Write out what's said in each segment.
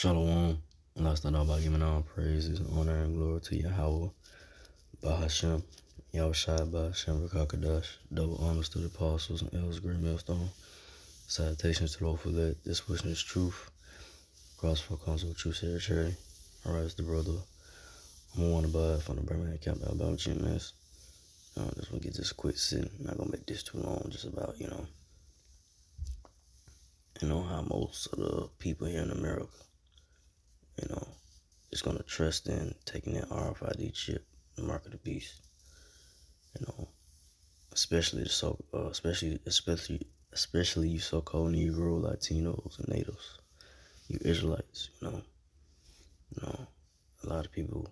Shalom. And let's start out by giving all praises, honor, and glory to Yahweh, Bahashem, Yahushua, Bahashem, Rakakadash, double honors to the apostles and elders, great millstone. Salutations to those who let this witness truth. Crossfire comes with true secretary. Alright, it's the brother. I'm one about from the Birmingham camp about GMS. Just want to get this quick sitting. Not gonna make this too long. Just about how most of the people here in America, is gonna trust in taking that RFID chip, the mark of the beast. Especially especially you so-called Negro, Latinos, and Natives, you Israelites. A lot of people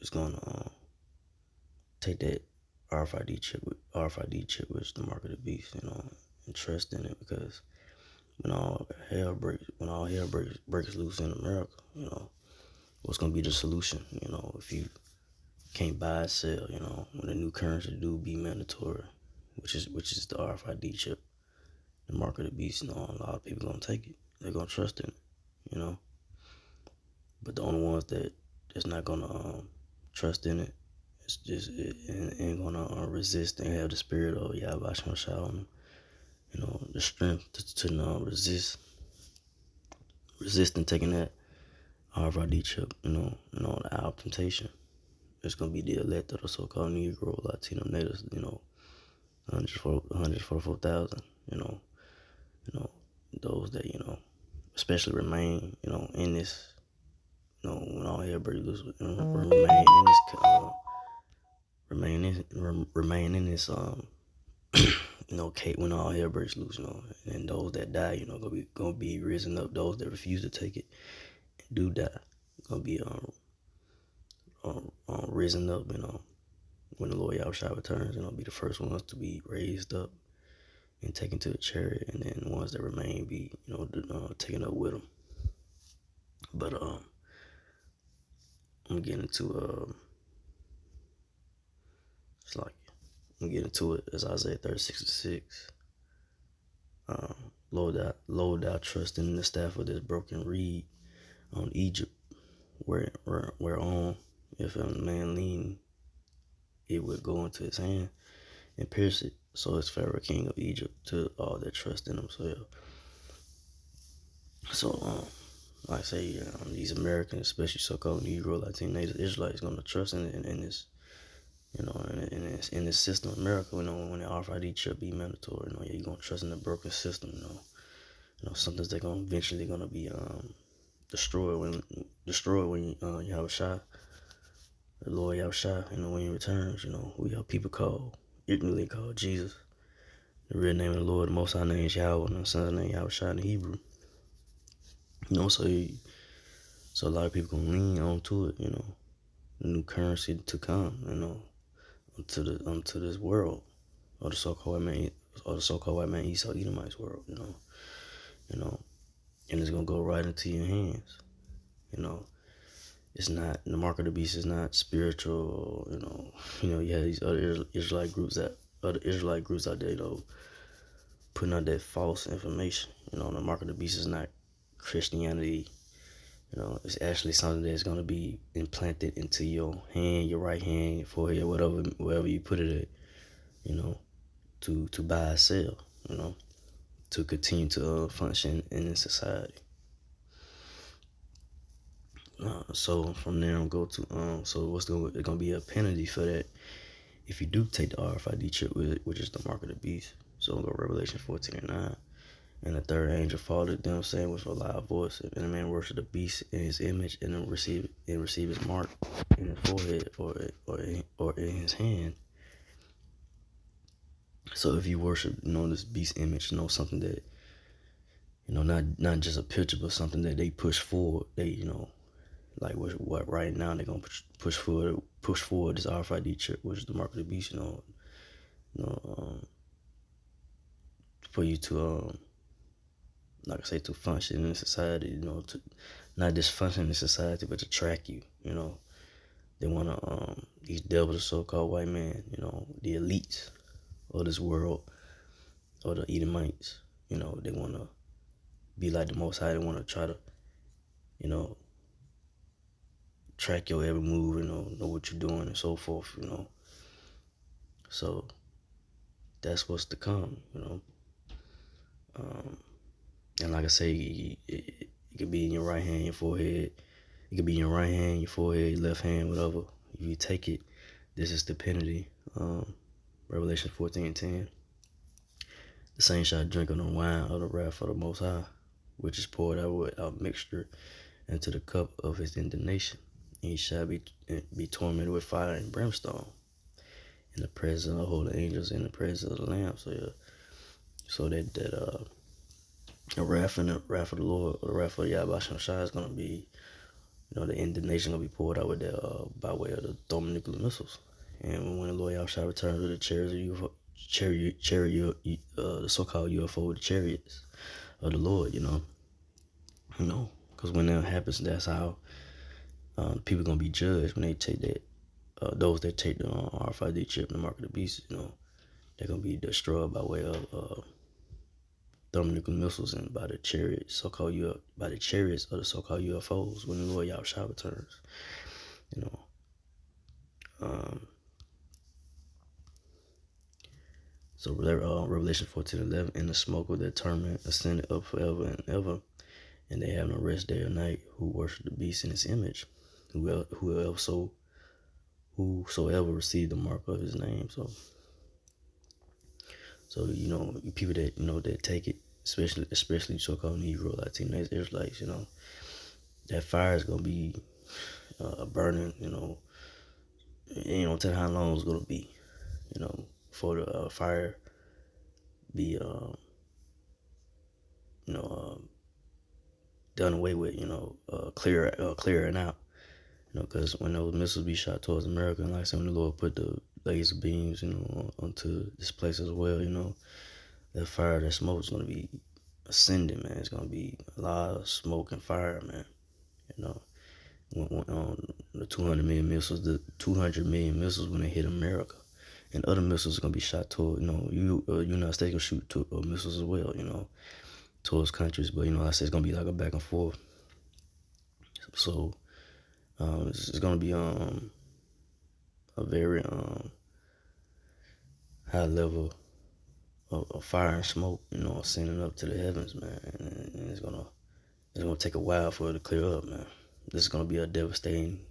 is gonna take that RFID chip, which is the mark of the beast, and trust in it, because when all hell breaks loose in America, what's gonna be the solution? If you can't buy or sell, when the new currency do be mandatory, which is the RFID chip, the mark of the beast. A lot of people gonna take it. They're gonna trust in it, But the only ones that's not gonna trust in it, it ain't gonna resist and have the spirit of Yahweh Shah on them. The strength to resisting taking that RFID chip, the hour of temptation. It's gonna be the elect of the so-called Negro, Latino, Natives, 144,000, those that, especially remain, in this, when all hell breaks loose, remain in this, when all hell breaks loose, and those that die, gonna be risen up. Those that refuse to take it and do die, gonna be risen up, when the Lord Yahushua returns, be the first ones to be raised up and taken to the chariot, and then the ones that remain be, taken up with them. But I'm getting into I'm getting to it as Isaiah 36:6. Lord, thou trust in the staff of this broken reed on Egypt, whereon if a man lean, it would go into his hand and pierce it. So is Pharaoh, king of Egypt, to all that trust in himself. So, like I say, these Americans, especially so-called Negro, Latino, Native Israelites, gonna trust in this, in this system of America. When the RFID chip be mandatory, you're gonna trust in the broken system. Something's that gonna eventually gonna be destroyed when Yahushua, the Lord Yahushua, when he returns. We have people ignorantly called Jesus. The real name of the Lord, the Most High name is Yahweh, and the Son's name Yahushua in the Hebrew. So a lot of people gonna lean onto it. The new currency to come. Onto this world, or the so-called white man Esau Edomite's world. And it's gonna go right into your hands. It's not, the mark of the beast is not spiritual. You have these other Israelite groups out there, putting out that false information. The mark of the beast is not Christianity. It's actually something that's gonna be implanted into your hand, your right hand, your forehead, wherever you put it at. To buy or sell. To continue to function in society. So from there, I'm go to so it's gonna be a penalty for that if you do take the RFID chip with it, which is the mark of the beast. So we'll go Revelation 14:9. And the third angel followed them, saying with a loud voice, and the man worship the beast in his image, and then receive his mark in his forehead or in his hand. So if you worship, this beast image, something that, not just a picture, but something that they push forward. They, like what right now they're gonna push forward this RFID chip, which is the mark of the beast. For you to like I say, to function in society. To not just function in society, but to track you. They wanna these devils, so-called white men, the elites of this world, or the Edomites. They wanna be like the Most High. They wanna try to you know, track your every move, know what you're doing and so forth. So that's what's to come. Um, and like I say, it could be in your right hand, your forehead. It could be in your right hand, your forehead, left hand, whatever. If you take it, this is the penalty. Revelation 14:10. The saints shall drink of the wine of the wrath of the Most High, which is poured out without mixture into the cup of his indignation. And he shall be tormented with fire and brimstone in the presence of the holy angels, in the presence of the Lamb. So that the wrath of the Lord, or the wrath of Yahweh Shai is gonna be, the indignation gonna be poured out with that by way of the thermonuclear missiles. And when the Lord Yahweh returns with the the so-called UFO, the chariots of the Lord, because when that happens, that's how people gonna be judged when they take that. Those that take the RFID chip and the mark of the beast, they're gonna be destroyed by way of thermonuclear missiles and by the chariots, by the chariots of the so-called UFOs when the Lord Yahweh returns. You know. So Revelation 14:11, and the smoke of their torment ascended up forever and ever, and they have no rest day or night who worship the beast in his image, whosoever received the mark of his name. So people that that take it, especially so-called Negro, Latino, Israelites, that fire is gonna be burning. You don't tell how long it's gonna be. For the fire be done away with. Clearing out. Because when those missiles be shot towards America, and like I said, when the Lord put the laser beams, onto this place as well, that fire, that smoke is gonna be ascending, man. It's gonna be a lot of smoke and fire, man. When the 200 million missiles when they hit America, and other missiles are gonna be shot toward, United States gonna shoot missiles as well, towards countries. But like I said, it's gonna be like a back and forth. So it's gonna be a very high level of fire and smoke, ascending up to the heavens, man. And it's gonna take a while for it to clear up, man. This is gonna be a devastating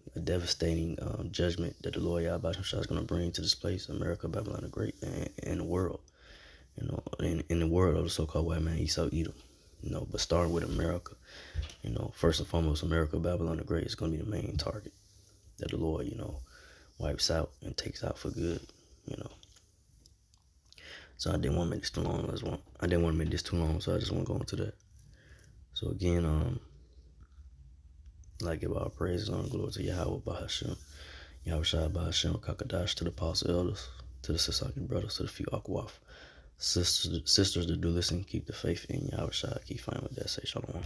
judgment that the Lord Yahweh is gonna bring to this place, America, Babylon the Great, and the world. In the world of the so-called white man, Esau, Edom. But starting with America, first and foremost, America, Babylon the Great is gonna be the main target that the Lord, wipes out and takes out for good. So I didn't want to make this too long. So I just want to go into that. So again, give our praises and glory to Yahweh Bahasham, Yahweh Shai Bahasham, Kakadash, to the apostle elders, to the Sasaki brothers, to the few Akwaf sisters that do listen, keep the faith in Yahweh Shai, keep fighting with that, say shalom.